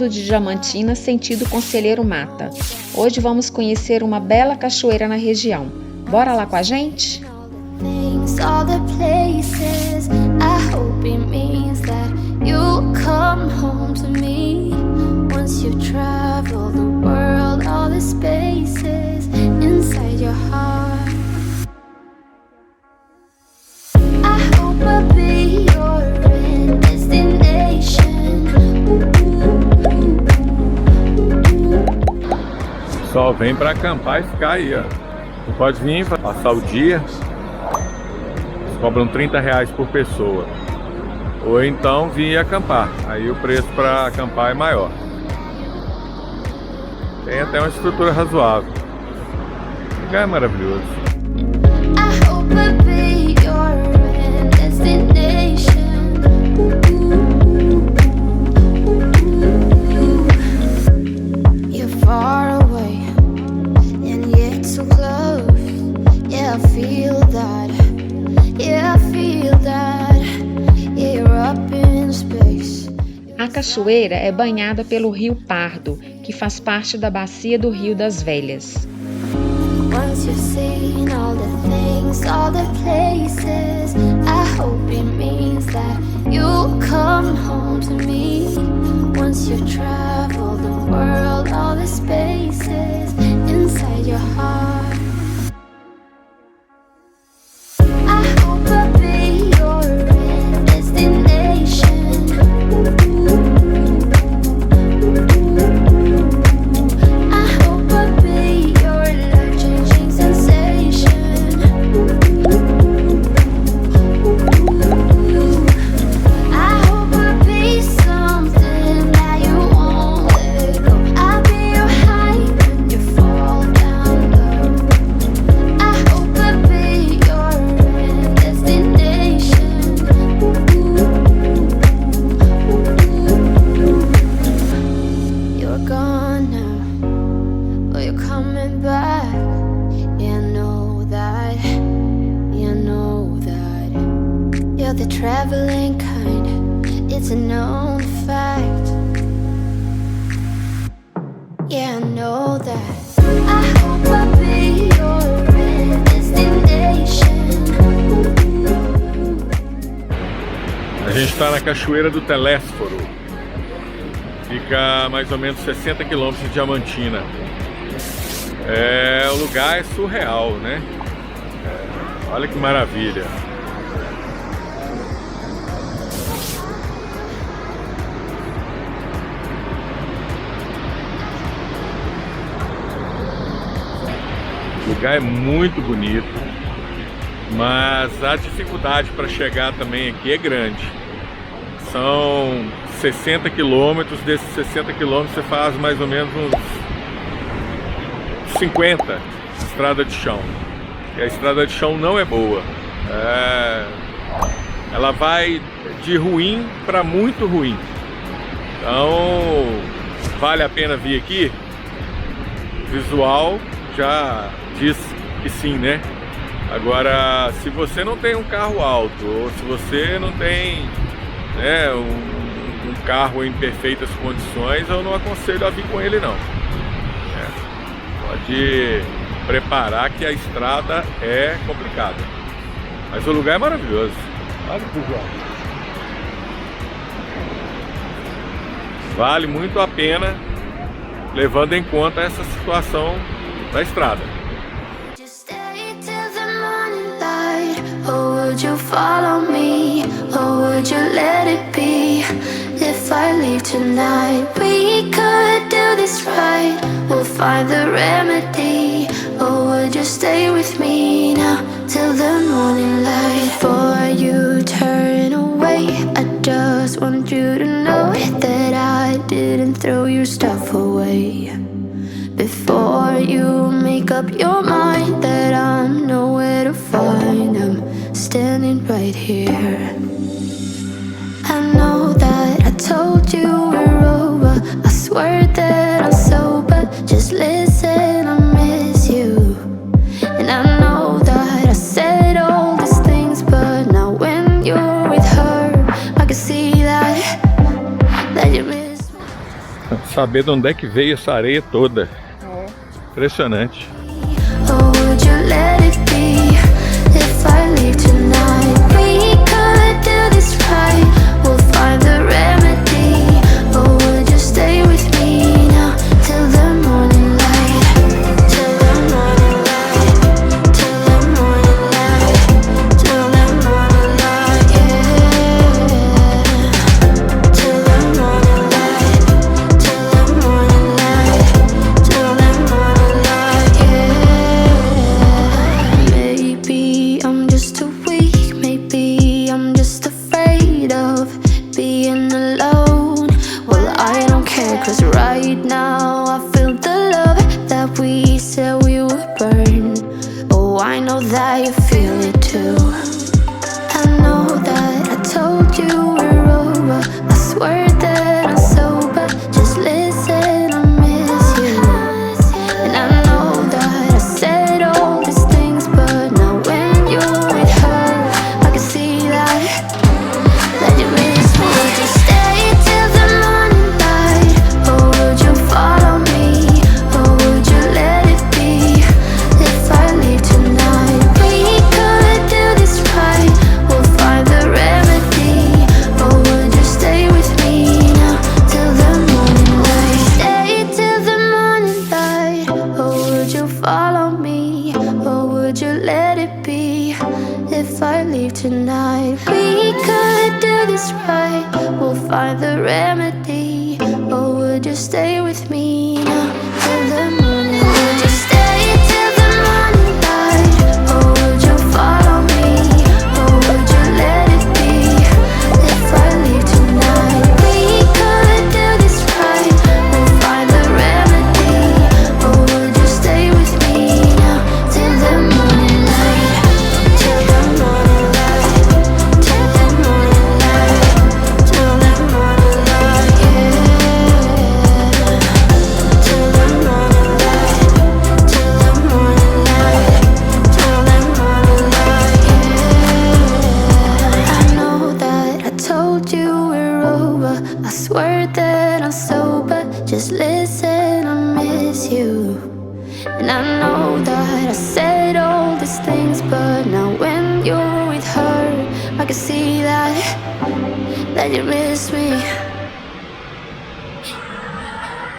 saindo de Diamantina, sentido Conselheiro Mata. Hoje vamos conhecer uma bela cachoeira na região. Bora lá com a gente? Só vem para acampar e ficar aí, ó. Você pode vir passar o dia, eles cobram R$30 por pessoa. Ou então vir acampar, aí o preço para acampar é maior. Tem até uma estrutura razoável. O lugar é maravilhoso. A cachoeira é banhada pelo Rio Pardo, que faz parte da bacia do Rio das Velhas. The traveling kind, it's a known fact. Yeah, I know that. I hope I'll be your destination. A gente está na Cachoeira do Telésforo. Fica a mais ou menos 60 km de Diamantina. O lugar é surreal, né? Olha que maravilha. O lugar é muito bonito, mas a dificuldade para chegar também aqui é grande. São 60 quilômetros, desses 60 quilômetros você faz mais ou menos uns 50 estrada de chão. E a estrada de chão não é boa. Ela vai de ruim para muito ruim. Então vale a pena vir aqui? O visual já diz que sim, né? Agora, se você não tem um carro alto, ou se você não tem, né, um carro em perfeitas condições, eu não aconselho a vir com ele não. Pode preparar que a estrada é complicada. Mas o lugar é maravilhoso. Olha que visual. Vale muito a pena, levando em conta essa situação da estrada. Or would you follow me? Or would you let it be? If I leave tonight, we could do this right. We'll find the remedy. Or would you stay with me now till the morning light? Before you turn away, I just want you to know that I didn't throw your stuff away. Before you make up your mind that I'm nowhere to find, I'm standing right here. I know that I told you we're over. I swear that I'm sober. Just listen, I miss you. And I know that I said all these things, but now when you're with her, I can see that you miss me. saber de onde é que veio essa areia toda. Impressionante. Or would you let it be? If I leave tonight, we could do this right. We'll find the remedy. Or would you stay with me now till the morning light? Till the morning light. Till the morning light. Till the morning light. Yeah. Till the morning light. Till the morning light. Till the morning light. Yeah. Maybe I'm just too weak. Maybe I'm just afraid of being alone. Well, I don't care, 'cause right now I feel the love that we said we would burn. Oh, I know that you feel it too. I know that I told you we're over. I swear that I'm sober. Just listen, I miss you. And I know that I said all these things, but now when you're with her, I can see that you miss me. Would you stay till the morning light? Or would you follow me? Or would you let it be? If I leave tonight, we could do this right. We'll find the remedy. Or would you stay with me now till the morning light? Stay till the morning light. Or would you follow me? Or would you let it be? If I leave tonight, we could do this right. We'll find the remedy. Or would you stay with me now till the morning light? Would you stay till the morning light? Or would you follow me? Or would you let it be? If I leave tonight, we could do this right. We'll find the remedy. Or would you stay with me now till the morning light? Till the morning light. Till the morning light. Till the morning light. Yeah. Till the morning light. Till the morning light. Till the morning light. Yeah. I know that I told you we're over. I swear that I'm sober. Just listen, I miss you. And I know that I said all these things, but now when you're with her, I can see that you miss me.